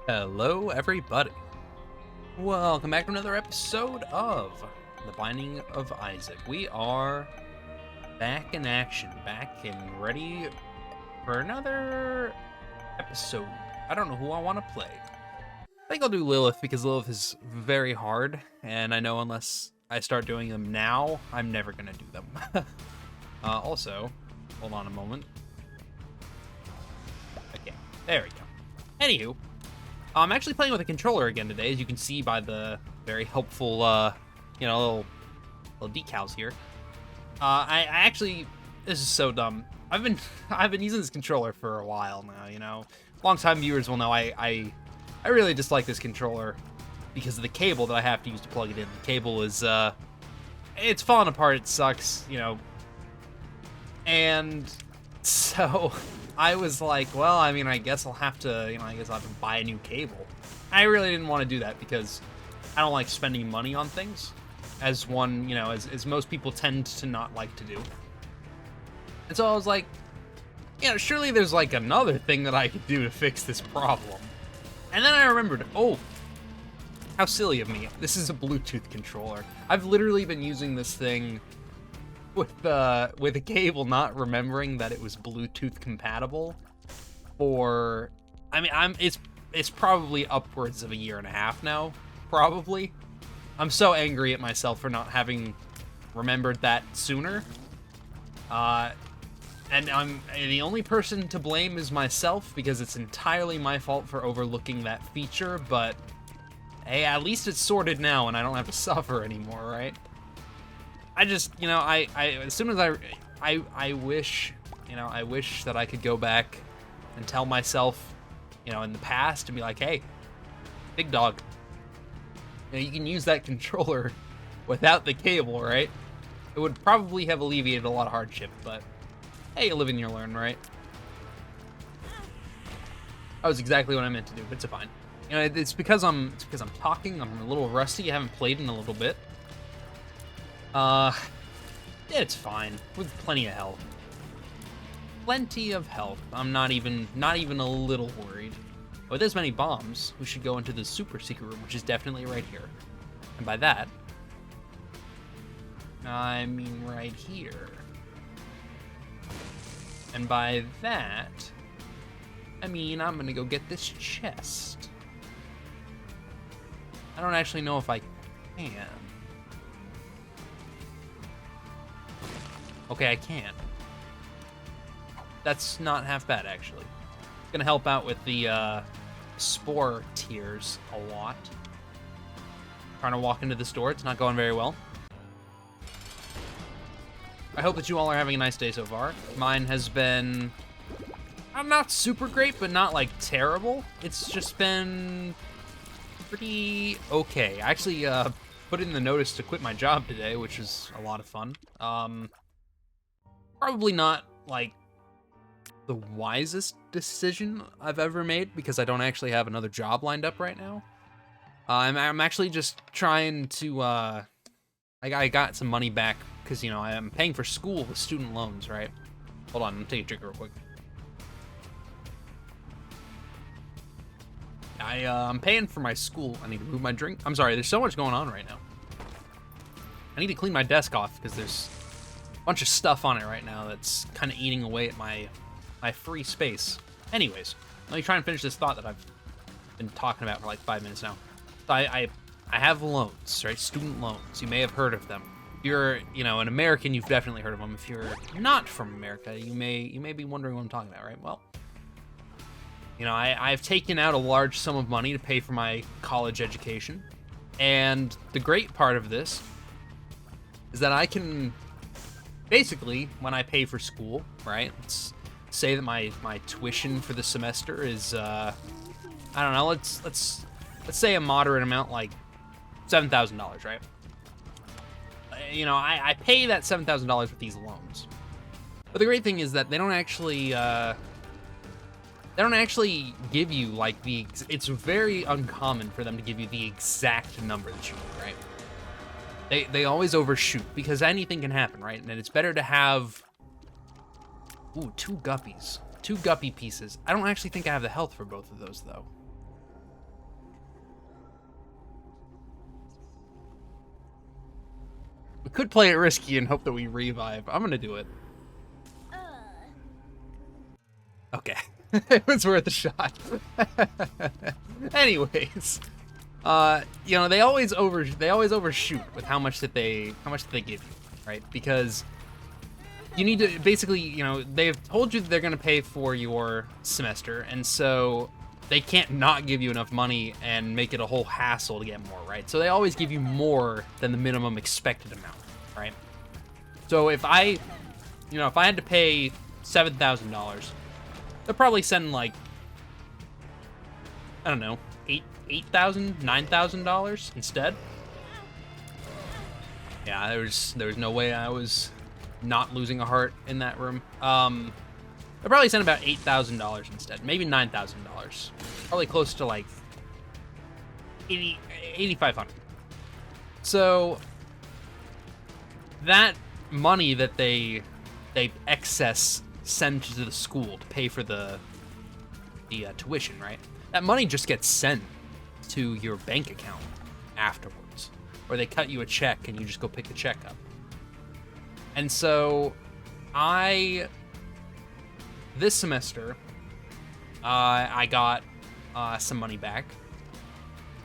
Hello, everybody. Welcome back to another episode of The Binding of Isaac. We are back in action, back and ready for another episode. I don't know who I want to play. I think I'll do Lilith because Lilith is very hard, and I know unless I start doing them now, I'm never going to do them. Also, hold on a moment. Okay, there we go. Anywho, I'm actually playing with a controller again today, as you can see by the very helpful, little decals here. I actually, this is so dumb. I've been using this controller for a while now. You know, long-time viewers will know I really dislike this controller because of the cable that I have to use to plug it in. The cable is it's falling apart. It sucks, you know, and so I was like, well, I mean, I guess I'll have to, I guess I'll have to buy a new cable. I really didn't want to do that because I don't like spending money on things, as one, as most people tend to not like to do. And so I was like, surely there's like another thing that I could do to fix this problem. And then I remembered, oh, how silly of me. This is a Bluetooth controller. I've literally been using this thing with a cable, not remembering that it was Bluetooth compatible for, I mean, it's probably upwards of a year and a half now, probably. I'm so angry at myself for not having remembered that sooner. And I'm the only person to blame is myself because it's entirely my fault for overlooking that feature, but hey, at least it's sorted now and I don't have to suffer anymore, right? I just, as soon as I wish, I wish that I could go back and tell myself, in the past and be like, hey, big dog, you can use that controller without the cable, right? It would probably have alleviated a lot of hardship, but hey, you live and you learn, right? That was exactly what I meant to do, but it's fine. It's because I'm talking, I'm a little rusty, I haven't played in a little bit. Yeah, it's fine. With plenty of health. Plenty of health. I'm not even a little worried. With this many bombs, we should go into the super secret room, which is definitely right here. And by that, I mean right here. And by that, I mean I'm gonna go get this chest. I don't actually know if I can. Okay, I can. That's not half bad, actually. Gonna help out with the spore tiers a lot. Trying to walk into this door, it's not going very well. I hope that you all are having a nice day so far. Mine has been, not super great, but not like terrible. It's just been pretty okay. I actually put in the notice to quit my job today, which is a lot of fun. Probably not, like, the wisest decision I've ever made, because I don't actually have another job lined up right now. I'm actually just trying to, I got some money back, because, I'm paying for school with student loans, right? Hold on, I'm gonna take a drink real quick. I'm paying for my school. I need to move my drink. I'm sorry, there's so much going on right now. I need to clean my desk off, because there's bunch of stuff on it right now that's kind of eating away at my free space. Anyways, let me try and finish this thought that I've been talking about for like 5 minutes now. So I have loans, right? Student loans. You may have heard of them. If you're, an American, you've definitely heard of them. If you're not from America, you may be wondering what I'm talking about, right? Well, I've taken out a large sum of money to pay for my college education. And the great part of this is that I can basically, when I pay for school, right? Let's say that my tuition for the semester is, I don't know. Let's say a moderate amount, like $7,000, right? I pay that $7,000 with these loans. But the great thing is that they don't actually give you like it's very uncommon for them to give you the exact number that you need, right? They always overshoot because anything can happen, right? And it's better to have, ooh, two guppies. 2 guppy pieces. I don't actually think I have the health for both of those, though. We could play it risky and hope that we revive. I'm gonna do it. Okay. It was worth a shot. Anyways, you know, they always overshoot with how much that they give you, right? Because you need to basically, you know, they've told you that they're gonna pay for your semester, and so they can't not give you enough money and make it a whole hassle to get more, right? So they always give you more than the minimum expected amount, right? So if I had to pay $7,000, they'll probably send like, I don't know, $8,000, $9,000 instead. Yeah, there was no way I was not losing a heart in that room. They'll probably send about $8,000 instead, maybe $9,000. Probably close to like 8,500. So that money that they excess send to the school to pay for the tuition, right? That money just gets sent to your bank account afterwards, or they cut you a check and you just go pick the check up. And so this semester, I got some money back,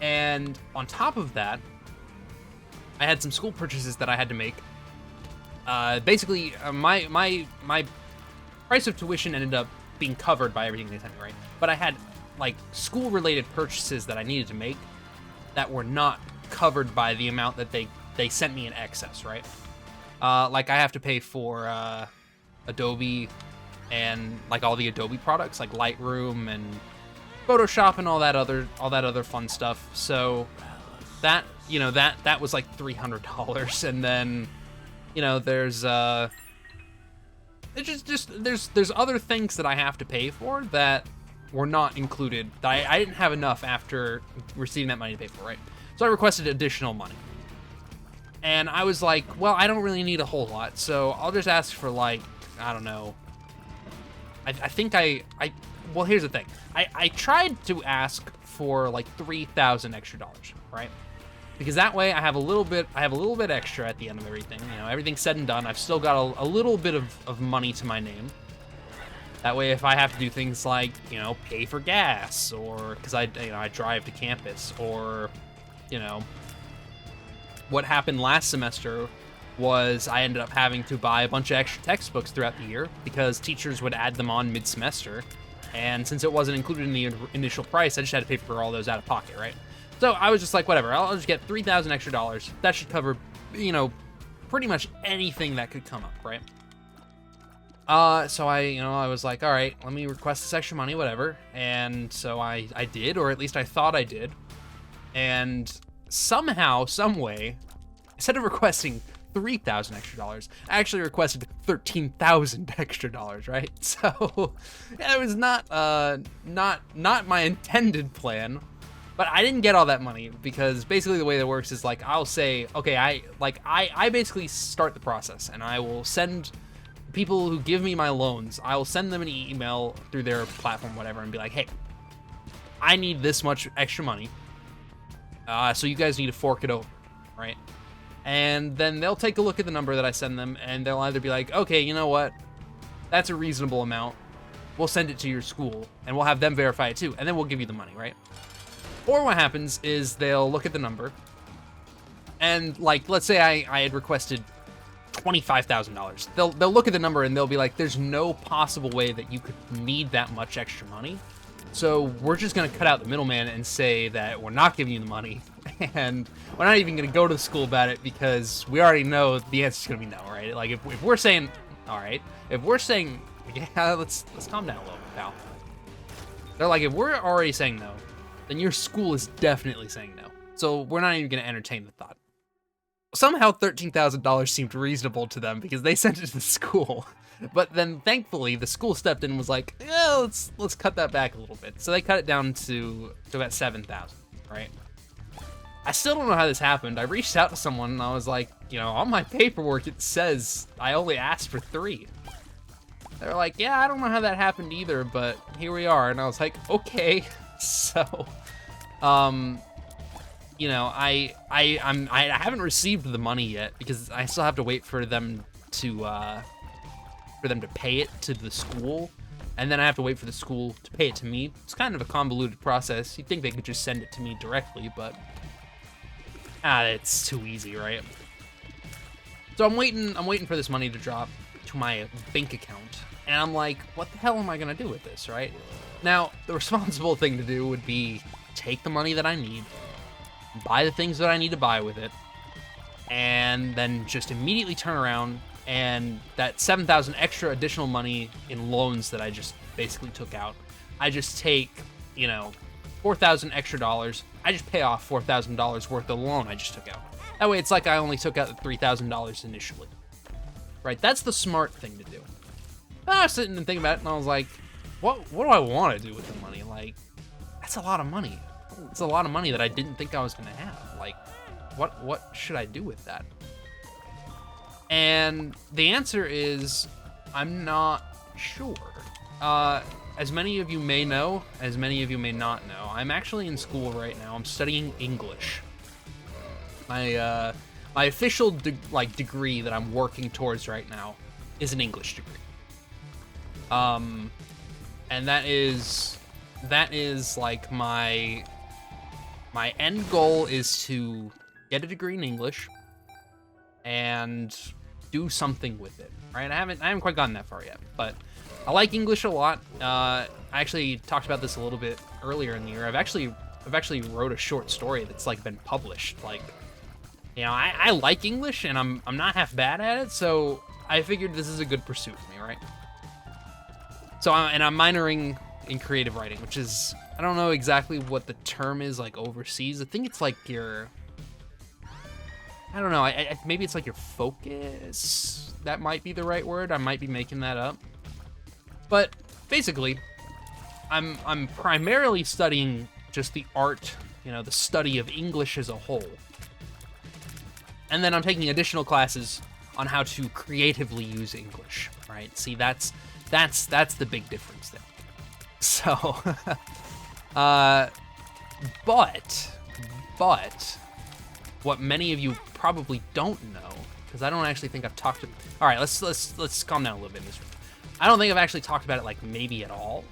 and on top of that, I had some school purchases that I had to make. Basically, my price of tuition ended up being covered by everything they sent me, right? But I had like school-related purchases that I needed to make that were not covered by the amount that they sent me in excess, right? Like I have to pay for Adobe and like all the Adobe products like Lightroom and Photoshop and all that other fun stuff. So that, you know, that was like $300, and then, you know, there's there's other things that I have to pay for that were not included, that I didn't have enough after receiving that money to pay for, right? So I requested additional money. And I was like, well, I don't really need a whole lot, so I'll just ask for like, I don't know. I think well, here's the thing. I tried to ask for like $3,000 extra, right? Because that way I have a little bit extra at the end of everything. You know, everything's said and done, I've still got a little bit of money to my name. That way, if I have to do things like, you know, pay for gas, or because I drive to campus, or, you know, what happened last semester was I ended up having to buy a bunch of extra textbooks throughout the year because teachers would add them on mid-semester, and since it wasn't included in the initial price, I just had to pay for all those out of pocket, right? So I was just like, whatever, I'll just get $3,000 extra. That should cover, you know, pretty much anything that could come up, right? So I was like, all right, let me request this extra money, whatever. And so I did, or at least I thought I did. And somehow, some way, instead of requesting $3,000 extra, I actually requested $13,000 extra, right? So yeah, it was not my intended plan, but I didn't get all that money because basically the way that works is like, I'll say, okay, I basically start the process, and I will send people who give me my loans, I will send them an email through their platform, whatever, and be like, hey, I need this much extra money, so you guys need to fork it over, right? And then they'll take a look at the number that I send them, and they'll either be like, okay, you know what, that's a reasonable amount, we'll send it to your school, and we'll have them verify it too, and then we'll give you the money, right? Or what happens is they'll look at the number, and like, let's say I had requested $25,000. They'll look at the number and they'll be like, there's no possible way that you could need that much extra money. So we're just gonna cut out the middleman and say that we're not giving you the money, and we're not even gonna go to the school about it because we already know the answer's gonna be no, right? Like if we're saying, all right, if we're saying, yeah, let's calm down a little bit, pal. They're like, if we're already saying no, then your school is definitely saying no. So we're not even gonna entertain the thought. Somehow $13,000 seemed reasonable to them because they sent it to the school. But then thankfully the school stepped in and was like, yeah, let's cut that back a little bit. So they cut it down to about $7,000, right? I still don't know how this happened. I reached out to someone and I was like, you know, on my paperwork it says I only asked for 3. They're like, yeah, I don't know how that happened either, but here we are. And I was like, okay. So, you know, I haven't received the money yet because I still have to wait for them to pay it to the school, and then I have to wait for the school to pay it to me. It's kind of a convoluted process. You'd think they could just send it to me directly, but it's too easy, right? So I'm waiting for this money to drop to my bank account, and I'm like, what the hell am I gonna do with this, right? Now, the responsible thing to do would be take the money that I need, buy the things that I need to buy with it, and then just immediately turn around and that 7,000 extra additional money in loans that I just basically took out, I just take, you know, $4,000 extra dollars. I just pay off $4,000 worth of loan I just took out. That way it's like I only took out the $3,000 initially. Right? That's the smart thing to do. But I was sitting and thinking about it, and I was like, what do I want to do with the money? Like, that's a lot of money. It's a lot of money that I didn't think I was going to have. Like, what should I do with that? And the answer is, I'm not sure. As many of you may know, as many of you may not know, I'm actually in school right now. I'm studying English. My official degree that I'm working towards right now is an English degree. And that is like my end goal is to get a degree in English and do something with it, right? I haven't quite gotten that far yet, but I like English a lot. I actually talked about this a little bit earlier in the year. I've actually wrote a short story that's like been published. Like, you know, I like English and I'm not half bad at it, so I figured this is a good pursuit for me, right? So I'm minoring in creative writing, which is, I don't know exactly what the term is like overseas. I think it's like your, I don't know, maybe it's like your focus. That might be the right word. I might be making that up. But basically, I'm primarily studying just the art, you know, the study of English as a whole. And then I'm taking additional classes on how to creatively use English, right? See, that's the big difference there. So, but what many of you probably don't know, because I don't actually think I've talked to. All right, let's calm down a little bit in this room. I don't think I've actually talked about it like maybe at all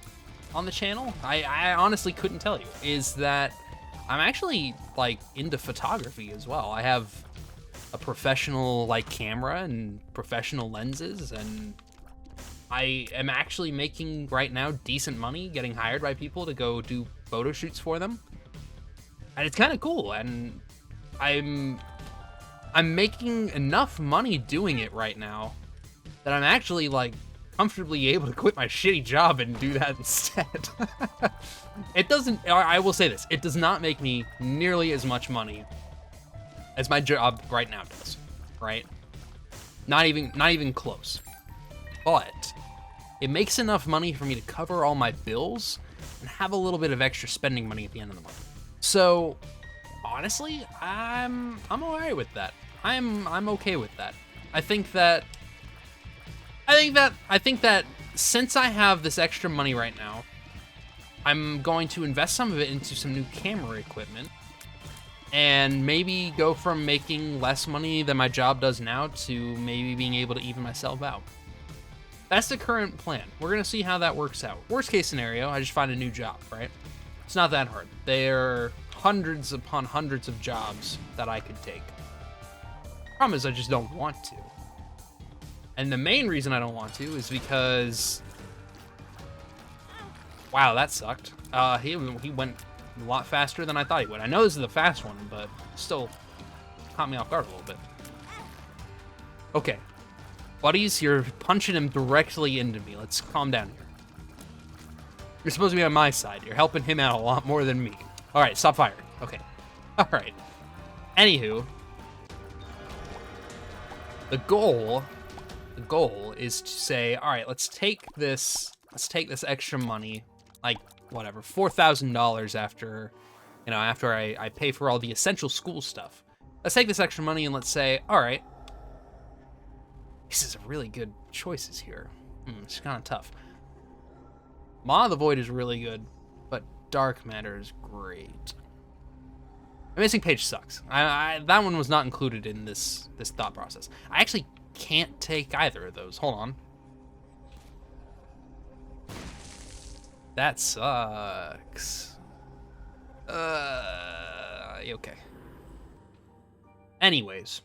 on the channel. I honestly couldn't tell you. Is that I'm actually like into photography as well. I have a professional like camera and professional lenses, and I am actually making right now decent money getting hired by people to go do photo shoots for them. And it's kind of cool, and I'm making enough money doing it right now that I'm actually like comfortably able to quit my shitty job and do that instead. It doesn't, I will say this, it does not make me nearly as much money as my job right now does, right? Not even close. But it makes enough money for me to cover all my bills and have a little bit of extra spending money at the end of the month. So honestly, I'm all right with that. I'm okay with that. I think that since I have this extra money right now, I'm going to invest some of it into some new camera equipment and maybe go from making less money than my job does now to maybe being able to even myself out. That's the current plan. We're gonna see how that works out. Worst case scenario, I just find a new job, right? It's not that hard. There are hundreds upon hundreds of jobs that I could take. Problem is, I just don't want to. And the main reason I don't want to is because, wow, that sucked. He went a lot faster than I thought he would. I know this is the fast one, but still caught me off guard a little bit. Okay. Buddies, you're punching him directly into me. Let's calm down here. You're supposed to be on my side. You're helping him out a lot more than me. All right, stop firing. Okay. All right. Anywho, the goal is to say, all right, let's take this extra money, like whatever, $4,000 after I pay for all the essential school stuff. Let's take this extra money and let's say, all right, this is a really good choices here. It's kind of tough. Maw of the Void is really good, but Dark Matter is great. The missing page sucks. That one was not included in this thought process. I actually can't take either of those. Hold on. That sucks. Okay. Anyways.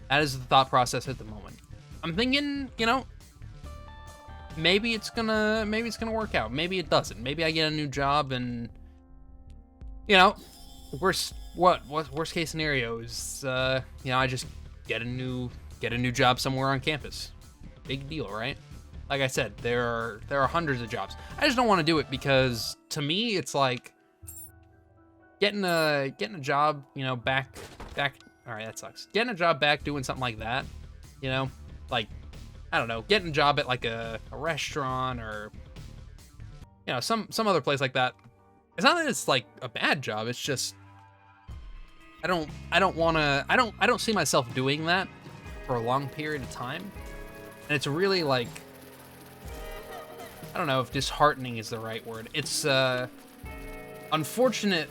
That is the thought process at the moment. I'm thinking, you know, maybe it's gonna work out. Maybe it doesn't. Maybe I get a new job and, you know, worst case scenario is, you know, I just get a new job somewhere on campus. Big deal, right? Like I said, there are hundreds of jobs. I just don't want to do it because to me it's like getting a job, you know, back. All right, that sucks. Getting a job back doing something like that, you know, like, I don't know, getting a job at like a restaurant or, you know, some other place like that. It's not that it's like a bad job. It's just I don't see myself doing that for a long period of time. And it's really like, I don't know if disheartening is the right word. It's unfortunate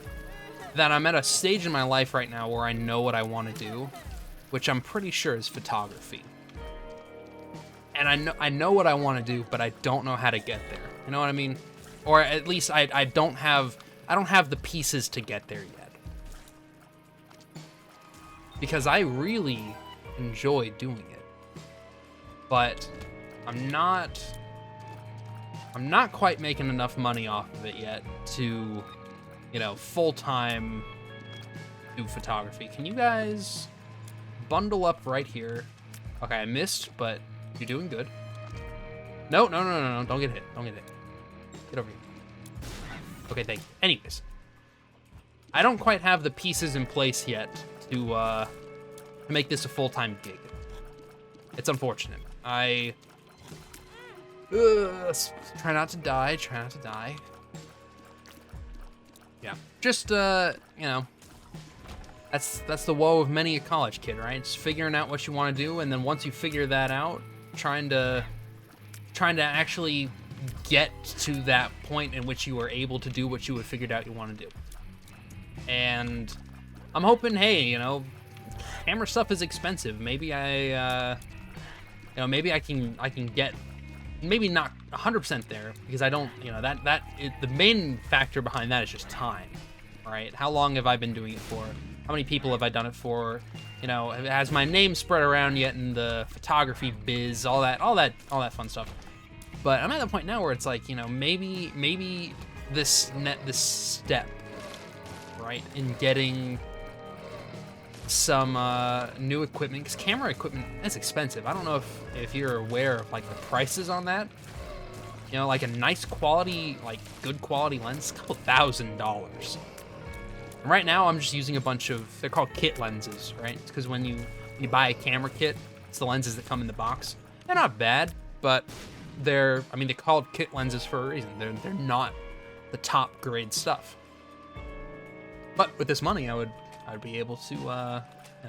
that I'm at a stage in my life right now where I know what I want to do, which I'm pretty sure is photography. And I know what I want to do, but I don't know how to get there. You know what I mean? Or at least I don't have the pieces to get there yet. Because I really enjoy doing it. But I'm not quite making enough money off of it yet to, you know, full-time do photography. Can you guys bundle up right here? Okay, I missed, but you're doing good. No, don't get hit. Don't get hit. Get over here. Okay, thank you. Anyways, I don't quite have the pieces in place yet to make this a full-time gig. It's unfortunate. Try not to die. Try not to die. Yeah, just you know, that's the woe of many a college kid, right? It's figuring out what you want to do, and then once you figure that out, trying to actually get to that point in which you are able to do what you had figured out you want to do. And I'm hoping, hey, you know, camera stuff is expensive. Maybe maybe I can get, maybe not 100% there, because I don't, you know, the main factor behind that is just time, right? How long have I been doing it for? How many people have I done it for? You know, has my name spread around yet in the photography biz? All that fun stuff. But I'm at the point now where it's like, you know, maybe this step, right, in getting some new equipment, because camera equipment is expensive. I don't know if you're aware of like the prices on that. You know, like a nice quality, like good quality lens, a couple $1,000s. And right now I'm just using a bunch of, they're called kit lenses, right? It's because when you buy a camera kit, it's the lenses that come in the box. They're not bad, but they're called kit lenses for a reason. They're not the top grade stuff. But with this money, I'd be able to you know,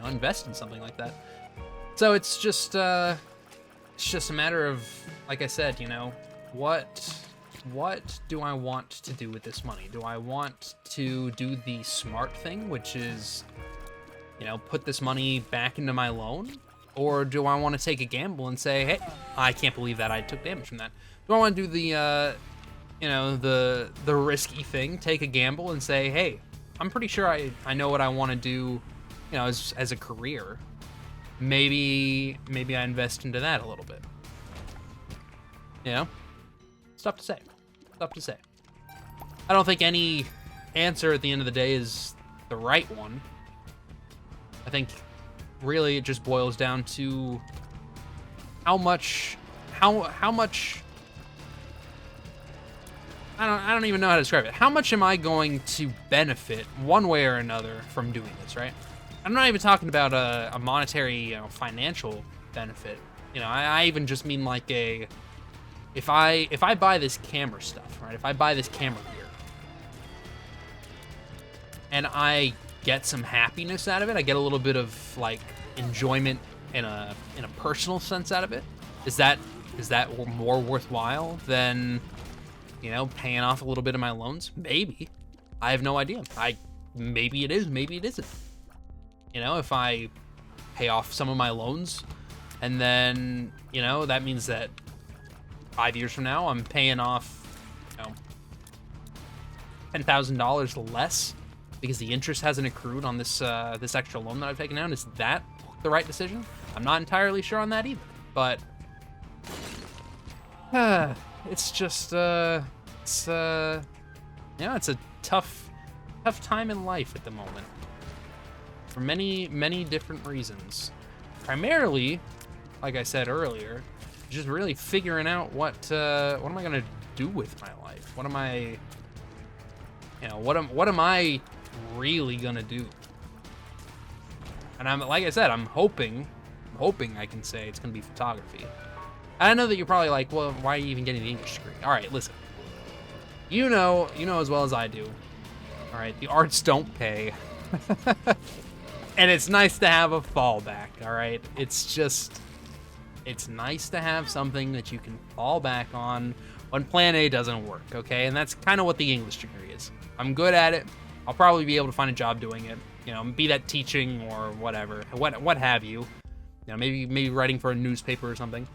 invest in something like that. So it's just a matter of, like I said, you know, what do I want to do with this money? Do I want to do the smart thing, which is, you know, put this money back into my loan? Or do I want to take a gamble and say, hey, I can't believe that I took damage from that? Do I want to do the, you know, the risky thing, take a gamble and say, hey, I'm pretty sure I know what I want to do, you know, as a career. Maybe I invest into that a little bit. You know? It's tough to say. Tough to say. I don't think any answer at the end of the day is the right one. I think really it just boils down to how much I don't even know how to describe it. How much am I going to benefit one way or another from doing this, right? I'm not even talking about a monetary, you know, financial benefit. You know, I even just mean like if I buy this camera stuff, right? If I buy this camera gear and I get some happiness out of it, I get a little bit of like enjoyment in a personal sense out of it. Is that more worthwhile than, you know, paying off a little bit of my loans? Maybe. I have no idea. Maybe it is, maybe it isn't. You know, if I pay off some of my loans, and then, you know, that means that 5 years from now, I'm paying off, you know, $10,000 less because the interest hasn't accrued on this this extra loan that I've taken out. Is that the right decision? I'm not entirely sure on that either. But it's just it's yeah, it's a tough time in life at the moment for many different reasons. Primarily, like I said earlier, just really figuring out what am I gonna do with my life? What am I, you know, what am I really gonna do? And like I said, I'm hoping I can say it's gonna be photography. I know that you're probably like, well, why are you even getting the English degree? All right, listen. You know as well as I do. All right, the arts don't pay. And it's nice to have a fallback, all right? It's nice to have something that you can fall back on when plan A doesn't work, okay? And that's kind of what the English degree is. I'm good at it. I'll probably be able to find a job doing it, you know, be that teaching or whatever, what have you. You know, maybe writing for a newspaper or something.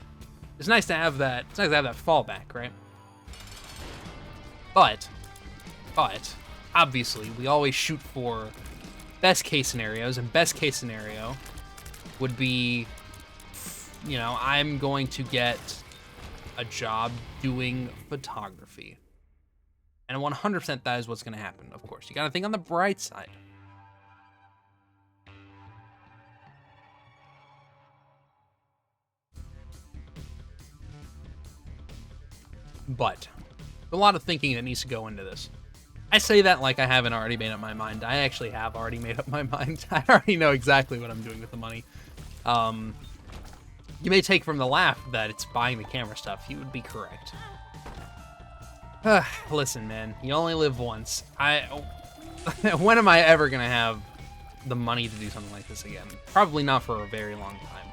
It's nice to have that. It's nice to have that fallback, right? But obviously, we always shoot for best case scenarios, and best case scenario would be, you know, I'm going to get a job doing photography. And 100% that is what's going to happen, of course. You got to think on the bright side. But a lot of thinking that needs to go into this. I say that like I haven't already made up my mind. I actually have already made up my mind. I already know exactly what I'm doing with the money. You may take from the laugh that it's buying the camera stuff. You would be correct. Listen, man, you only live once. When am I ever gonna have the money to do something like this again? Probably not for a very long time.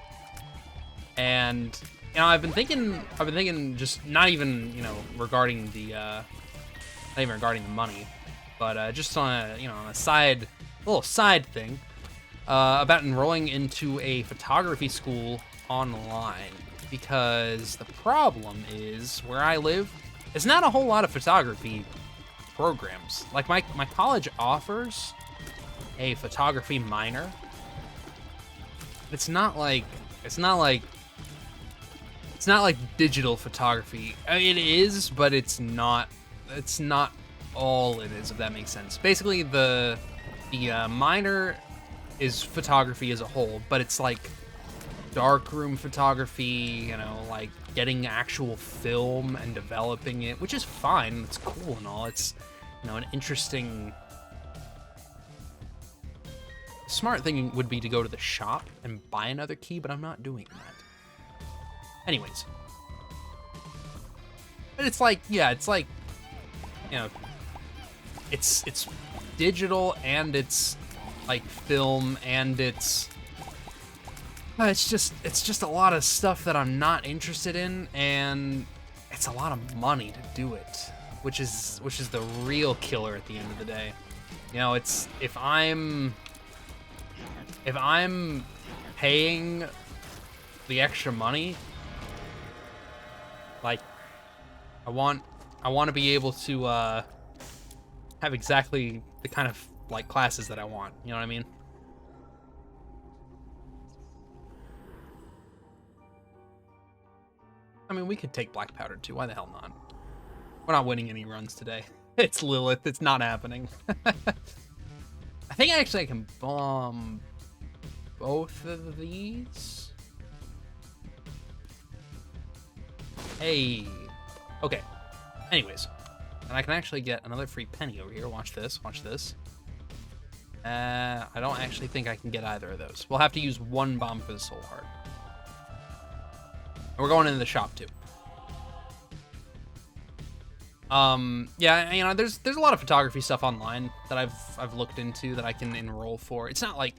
And you know, I've been thinking just not even, you know, regarding the money, but just on a, you know, on a little side thing, about enrolling into a photography school online, because the problem is where I live, it's not a whole lot of photography programs. Like my college offers a photography minor. It's not like digital photography. I mean, it is, but it's not all it is, if that makes sense. Basically, the minor is photography as a whole, but it's like darkroom photography, you know, like getting actual film and developing it, which is fine. It's cool and all. It's, you know, an interesting. Smart thing would be to go to the shop and buy another key, but I'm not doing that. Anyways. But it's like, yeah, it's like, you know, it's digital and it's like film and it's just a lot of stuff that I'm not interested in, and it's a lot of money to do it, which is the real killer at the end of the day. You know, it's if I'm paying the extra money, like I want to be able to have exactly the kind of like classes that I want. You know what I mean? I mean, we could take black powder too. Why the hell not? We're not winning any runs today. It's Lilith. It's not happening. I think actually I can bomb both of these. Hey. Okay. Anyways. And I can actually get another free penny over here. Watch this. Watch this. I don't actually think I can get either of those. We'll have to use one bomb for the soul heart. And we're going into the shop too. Yeah, you know, there's a lot of photography stuff online that I've looked into that I can enroll for. It's not like,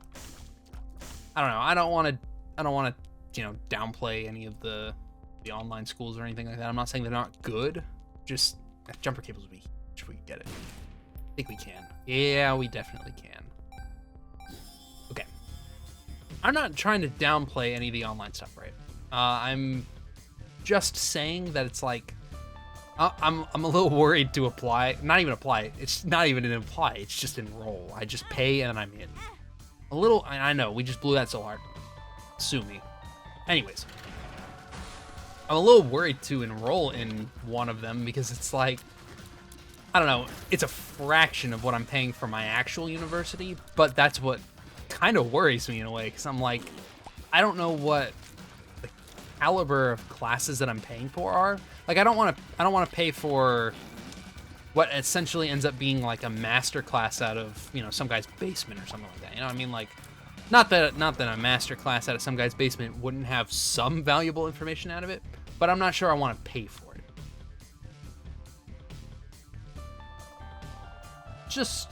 I don't know. I don't want to, you know, downplay any of the online schools or anything like that. I'm not saying they're not good. Just jumper cables would be huge if we could get it. think we can. Yeah, we definitely can. Okay. I'm not trying to downplay any of the online stuff, right? I'm just saying that it's like, I'm a little worried to apply. Not even apply. It's not even an apply. It's just enroll. I just pay and I'm in. A little, I know, we just blew that so hard. Sue me. Anyways. I'm a little worried to enroll in one of them because it's like, I don't know, it's a fraction of what I'm paying for my actual university, but that's what kind of worries me in a way, because I'm like, I don't know what the caliber of classes that I'm paying for are. Like, I don't want to pay for what essentially ends up being like a master class out of, you know, some guy's basement or something like that. You know what I mean? Like, not that a master class out of some guy's basement wouldn't have some valuable information out of it, but I'm not sure I want to pay for it. Just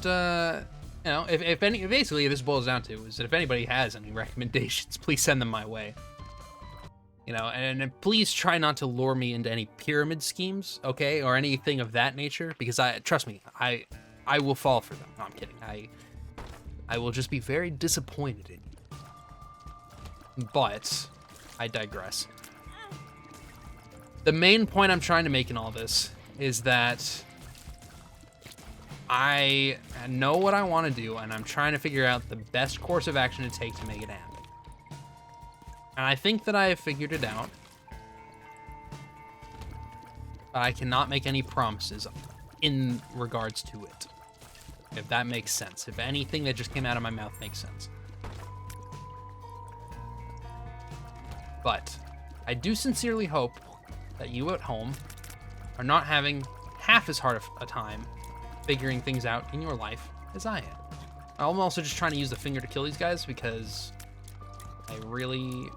you know, if basically this boils down to is that if anybody has any recommendations, please send them my way. You know, and please try not to lure me into any pyramid schemes, okay, or anything of that nature, because trust me, I will fall for them. No, I'm kidding. I will just be very disappointed in you. But I digress. The main point I'm trying to make in all this is that I know what I want to do, and I'm trying to figure out the best course of action to take to make it happen. And I think that I have figured it out, but I cannot make any promises in regards to it, if that makes sense. If anything that just came out of my mouth makes sense. But I do sincerely hope that you at home are not having half as hard a time figuring things out in your life as I am. I'm also just trying to use the finger to kill these guys because I really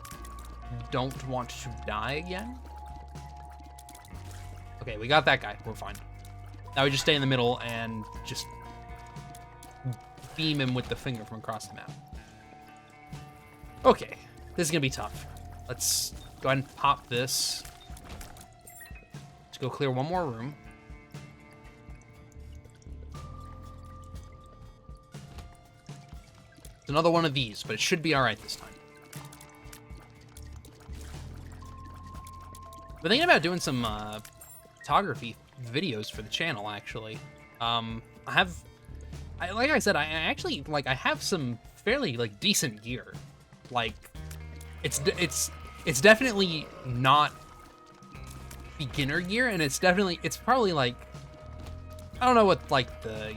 don't want to die again. Okay, we got that guy. We're fine. Now we just stay in the middle and just beam him with the finger from across the map. Okay, this is gonna be tough. Let's go ahead and pop this. Let's go clear one more room. It's another one of these, but it should be all right this time. Been thinking about doing some photography videos for the channel, actually. Like I said, I actually, like, I have some fairly, like, decent gear. Like, it's definitely not beginner gear, and it's probably, like, I don't know what, like, the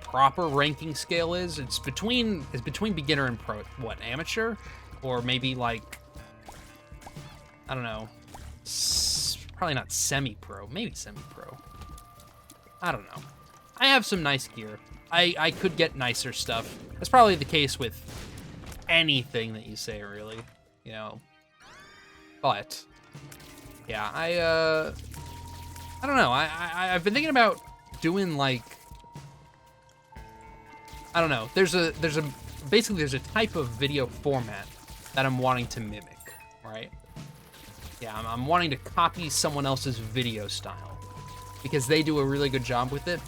proper ranking scale is. It's between beginner and pro. What, amateur? Or maybe, like, I don't know. Probably not semi-pro. Maybe semi-pro. I don't know. I have some nice gear. I could get nicer stuff. That's probably the case with anything that you say, really. You know. But yeah, I don't know. I've been thinking about doing, like, I don't know. There's a type of video format that I'm wanting to mimic, right? Yeah, I'm wanting to copy someone else's video style because they do a really good job with it,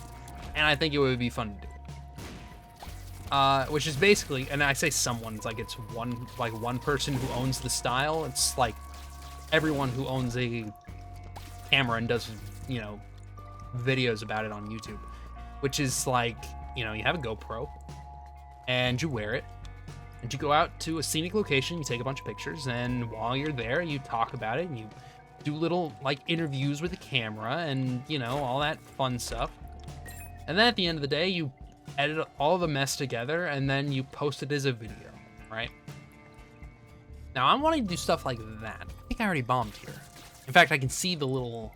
and I think it would be fun to do. Which is basically, and I say someone, it's like it's one person who owns the style. It's like everyone who owns a camera and does, you know, videos about it on YouTube, which is like, you know, you have a GoPro and you wear it and you go out to a scenic location, you take a bunch of pictures, and while you're there, you talk about it and you do little, like, interviews with the camera and, you know, all that fun stuff. And then at the end of the day, you edit all the mess together and then you post it as a video, right? Now, I'm wanting to do stuff like that. I think I already bombed here. In fact, I can see the little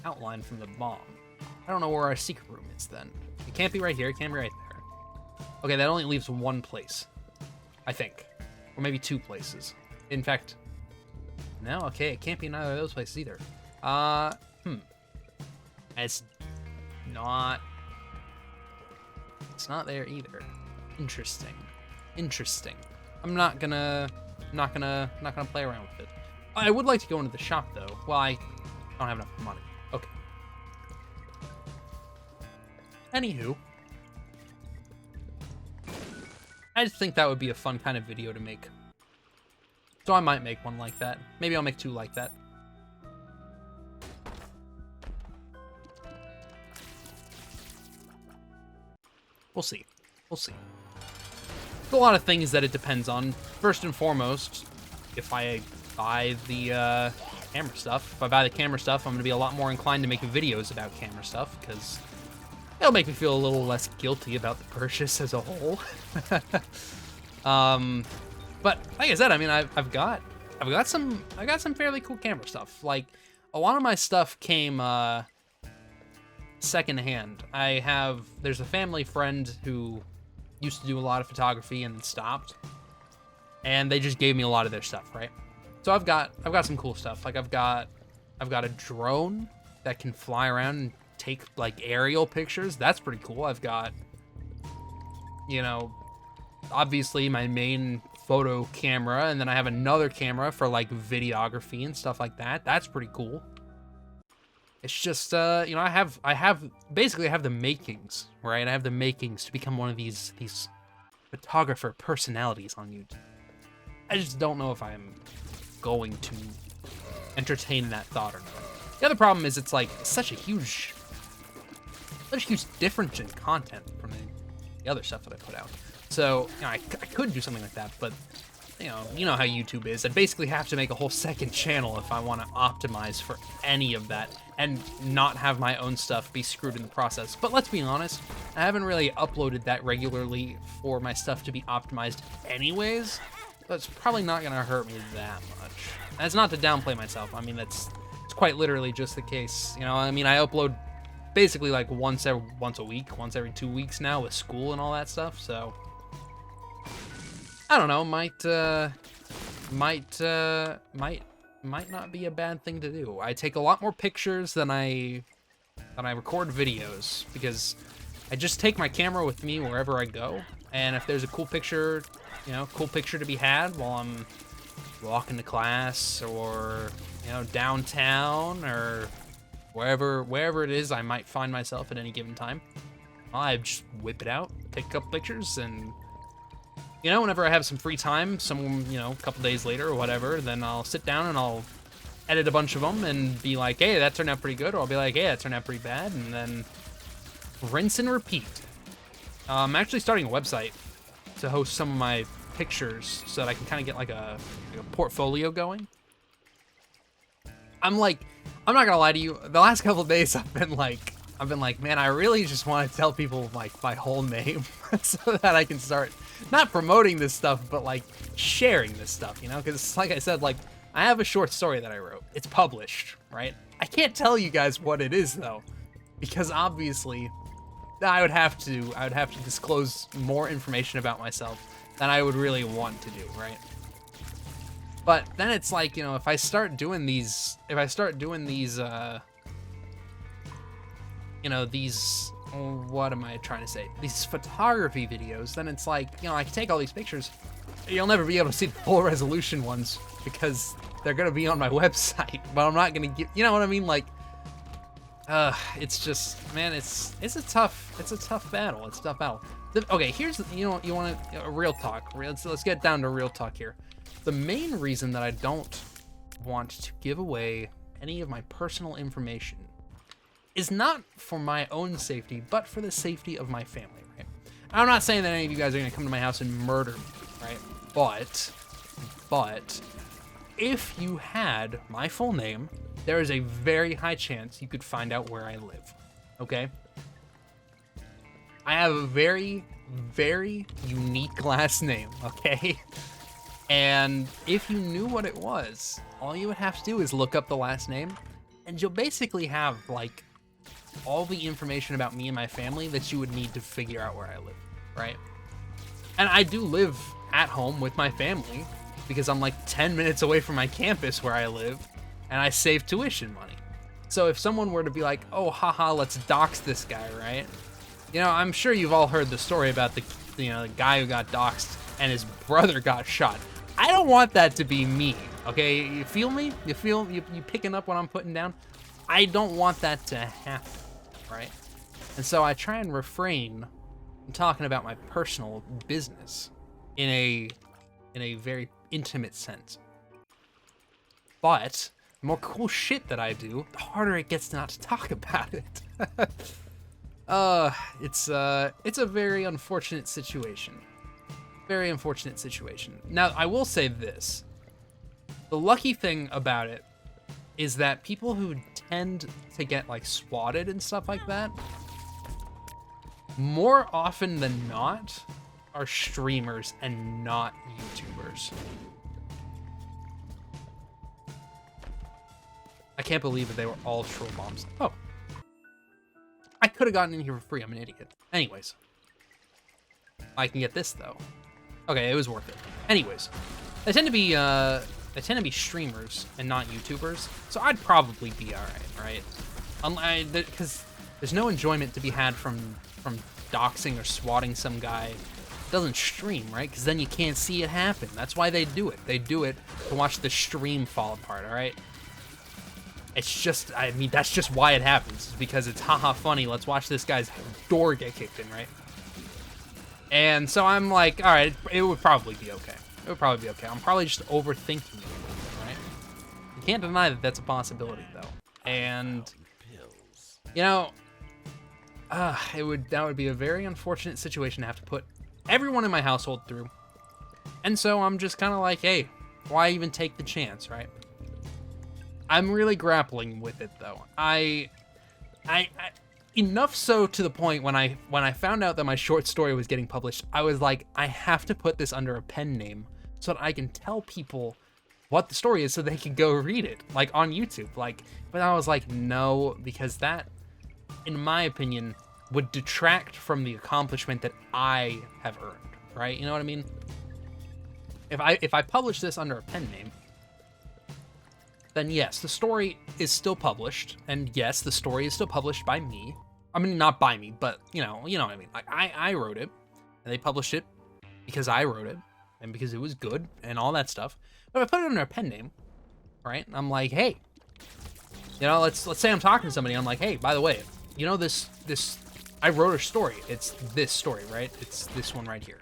outline from the bomb. I don't know where our secret room is then. It can't be right here. It can't be right there. Okay, that only leaves one place, I think. Or maybe two places. In fact, no, okay, it can't be in either of those places either. It's not there either. Interesting. I'm not gonna play around with it. I would like to go into the shop though. Well, I don't have enough money. Okay. Anywho, I just think that would be a fun kind of video to make. So I might make one like that. Maybe I'll make 2 like that. We'll see. We'll see. There's a lot of things that it depends on. First and foremost, if I buy the camera stuff. If I buy the camera stuff, I'm going to be a lot more inclined to make videos about camera stuff, because it'll make me feel a little less guilty about the purchase as a whole. But like I said, I mean, I've got some fairly cool camera stuff. Like, a lot of my stuff came secondhand. There's a family friend who used to do a lot of photography and stopped, and they just gave me a lot of their stuff, right? So I've got some cool stuff. Like, I've got a drone that can fly around and take like aerial pictures. That's pretty cool. I've got, you know, obviously my main photo camera, and then I have another camera for like videography and stuff like that. That's pretty cool. It's just, you know, I have the makings, right? I have the makings to become one of these photographer personalities on YouTube. I just don't know if I'm going to entertain that thought or not. The other problem is it's like such a huge difference in content from the other stuff that I put out. So, you know, I could do something like that, but you know how YouTube is. I'd basically have to make a whole second channel if I want to optimize for any of that and not have my own stuff be screwed in the process. But let's be honest, I haven't really uploaded that regularly for my stuff to be optimized anyways, so it's probably not going to hurt me that much. And it's not to downplay myself. I mean, it's quite literally just the case. You know, I mean, I upload basically like once a week, once every 2 weeks now with school and all that stuff, so I don't know, might not be a bad thing to do. I take a lot more pictures than I record videos, because I just take my camera with me wherever I go, and if there's a cool picture, you know, to be had while I'm walking to class, or, you know, downtown, or wherever it is I might find myself at any given time, I just whip it out, take a couple pictures, and you know, whenever I have some free time, you know, a couple days later or whatever, then I'll sit down and I'll edit a bunch of them and be like, hey, that turned out pretty good, or I'll be like, hey, that turned out pretty bad, and then rinse and repeat. I'm actually starting a website to host some of my pictures so that I can kind of get like a portfolio going. I'm not gonna lie to you, the last couple of days I've been like, man, I really just want to tell people like my whole name so that I can start not promoting this stuff, but like sharing this stuff, you know? Because like I said, like, I have a short story that I wrote. It's published, right? I can't tell you guys what it is though, because obviously I would have to disclose more information about myself than I would really want to do, right? But then it's like, you know, if I start doing these, you know, what am I trying to say? These photography videos, then it's like, you know, I can take all these pictures. You'll never be able to see the full resolution ones because they're going to be on my website, but I'm not going to get, you know what I mean? Like, it's just, man, it's a tough battle. It's a tough battle. Okay, here's, you know, you want to, real talk. Let's get down to real talk here. The main reason that I don't want to give away any of my personal information is not for my own safety, but for the safety of my family, right? I'm not saying that any of you guys are gonna come to my house and murder me, right? But if you had my full name, there is a very high chance you could find out where I live, okay? I have a very, very unique last name, okay? And if you knew what it was, all you would have to do is look up the last name, and you'll basically have, like, all the information about me and my family that you would need to figure out where I live, right? And I do live at home with my family because I'm like 10 minutes away from my campus where I live, and I save tuition money. So if someone were to be like, oh, haha, let's dox this guy, right? You know, I'm sure you've all heard the story about the guy who got doxed and his brother got shot. I don't want that to be me, okay? You feel me? You picking up what I'm putting down? I don't want that to happen, right? And so I try and refrain from talking about my personal business in a very intimate sense. But the more cool shit that I do, the harder it gets not to talk about it. It's a very unfortunate situation. Very unfortunate situation. Now, I will say this. The lucky thing about it is that people who tend to get like swatted and stuff like that, more often than not, are streamers and not YouTubers. I can't believe that they were all troll bombs. Oh. I could have gotten in here for free. I'm an idiot. Anyways. I can get this, though. Okay, it was worth it. Anyways. They tend to be streamers and not YouTubers, so I'd probably be alright, right? Because there's no enjoyment to be had from doxing or swatting some guy who doesn't stream, right? Because then you can't see it happen. That's why they do it. They do it to watch the stream fall apart, alright? It's just, I mean, that's just why it happens. It's because it's haha funny. Let's watch this guy's door get kicked in, right? And so I'm like, alright, it would probably be okay. It would probably be okay. I'm probably just overthinking it, right? You can't deny that that's a possibility, though. And, you know, that would be a very unfortunate situation to have to put everyone in my household through. And so I'm just kind of like, hey, why even take the chance, right? I'm really grappling with it, though. I enough so to the point when I found out that my short story was getting published, I was like, I have to put this under a pen name so that I can tell people what the story is so they can go read it, like on YouTube. Like, but I was like, no, because that, in my opinion, would detract from the accomplishment that I have earned, right? You know what I mean? If I publish this under a pen name, then yes, the story is still published, and yes, the story is still published by me. I mean, not by me, but you know what I mean. Like I wrote it, and they published it because I wrote it, and because it was good, and all that stuff. But if I put it under a pen name, right? I'm like, hey, you know, let's say I'm talking to somebody. I'm like, hey, by the way, you know this I wrote a story. It's this story, right? It's this one right here.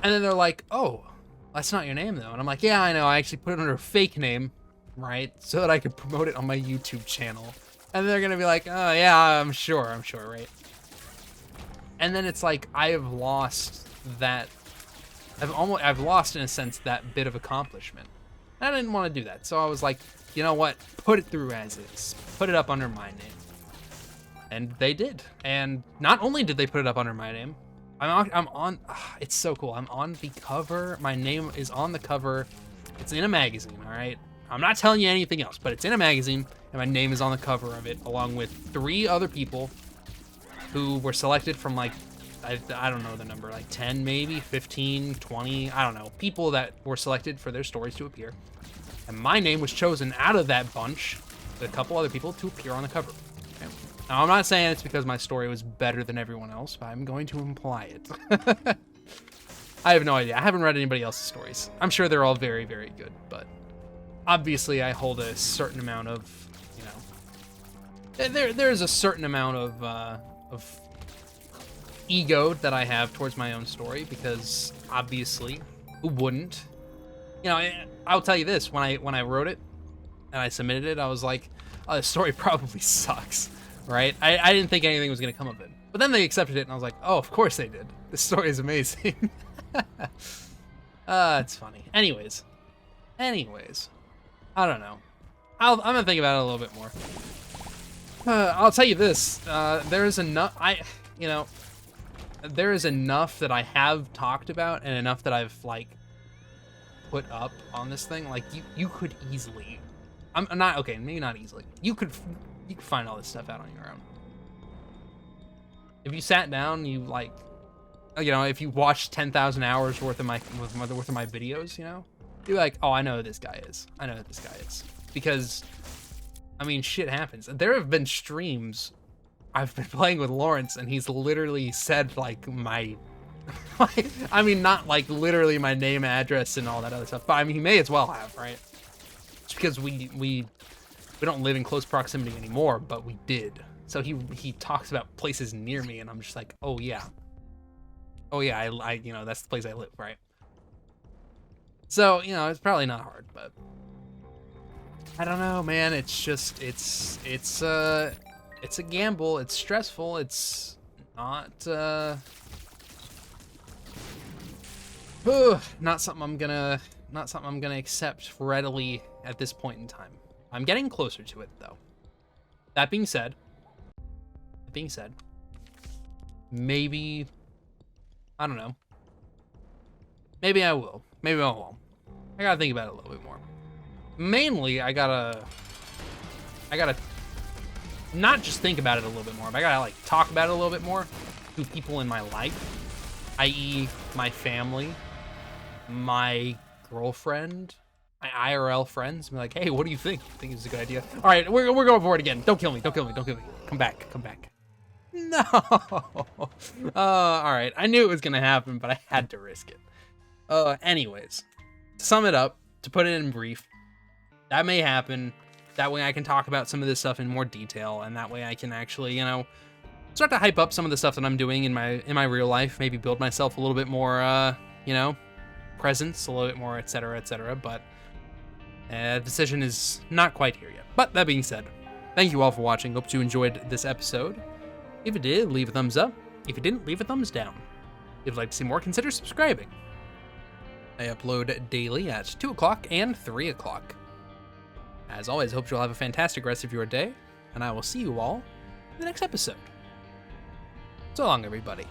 And then they're like, oh, that's not your name, though. And I'm like, yeah, I know. I actually put it under a fake name, right? So that I could promote it on my YouTube channel. And they're going to be like, oh, yeah, I'm sure, right? And then it's like, I have lost that. I've lost, in a sense, that bit of accomplishment. I didn't want to do that. So I was like, you know what? Put it through as is. Put it up under my name. And they did. And not only did they put it up under my name, I'm on, it's so cool. I'm on the cover. My name is on the cover. It's in a magazine, all right? I'm not telling you anything else, but it's in a magazine, and my name is on the cover of it, along with 3 other people who were selected from, like, I don't know the number, like 10 maybe, 15, 20, I don't know. People that were selected for their stories to appear. And my name was chosen out of that bunch, with a couple other people, to appear on the cover. Okay? Now, I'm not saying it's because my story was better than everyone else, but I'm going to imply it. I have no idea. I haven't read anybody else's stories. I'm sure they're all very, very good, but obviously I hold a certain amount of, you know, there's a certain amount of ego that I have towards my own story, because obviously, who wouldn't? You know, I'll tell you this, when I wrote it and I submitted it, I was like, oh, the story probably sucks, right? I didn't think anything was gonna come of it. But then they accepted it, and I was like, oh, of course they did. This story is amazing. It's funny. Anyways, I don't know. I'm gonna think about it a little bit more. I'll tell you this, there is enough, there is enough that I have talked about, and enough that I've, like, put up on this thing. Like, you could easily, I'm not, okay, maybe not easily. You could find all this stuff out on your own. If you sat down, you, like, you know, if you watched 10,000 hours worth of my videos, you know, you're like, oh, I know who this guy is. I know who this guy is. Because, I mean, shit happens. There have been streams I've been playing with Lawrence, and he's literally said, like, my, I mean, not, like, literally my name, address, and all that other stuff, but, I mean, he may as well have, right? Just because we don't live in close proximity anymore, but we did. So he talks about places near me, and I'm just like, oh yeah, I you know, that's the place I live, right? So, you know, it's probably not hard, but I don't know, man. It's just it's a gamble. It's stressful. It's not not something I'm gonna accept readily at this point in time. I'm getting closer to it though. That being said, maybe, I don't know. Maybe I will. Maybe I won't. I gotta think about it a little bit more. Mainly, I gotta not just think about it a little bit more, but I gotta like talk about it a little bit more to people in my life, i.e. my family, my girlfriend, my IRL friends. I'm like, hey, what do you think? I think it's a good idea. All right, we're going for it again. Don't kill me. Don't kill me. Don't kill me. Come back. Come back. No. All right. I knew it was gonna happen, but I had to risk it. Anyways, to sum it up, to put it in brief, that may happen. That way I can talk about some of this stuff in more detail, and that way I can actually, you know, start to hype up some of the stuff that I'm doing in my real life. Maybe build myself a little bit more, you know, presence, a little bit more, etc., etc. But the decision is not quite here yet. But that being said, thank you all for watching. Hope you enjoyed this episode. If you did, leave a thumbs up. If you didn't, leave a thumbs down. If you'd like to see more, consider subscribing. I upload daily at 2 o'clock and 3 o'clock. As always, I hope you'll have a fantastic rest of your day, and I will see you all in the next episode. So long, everybody.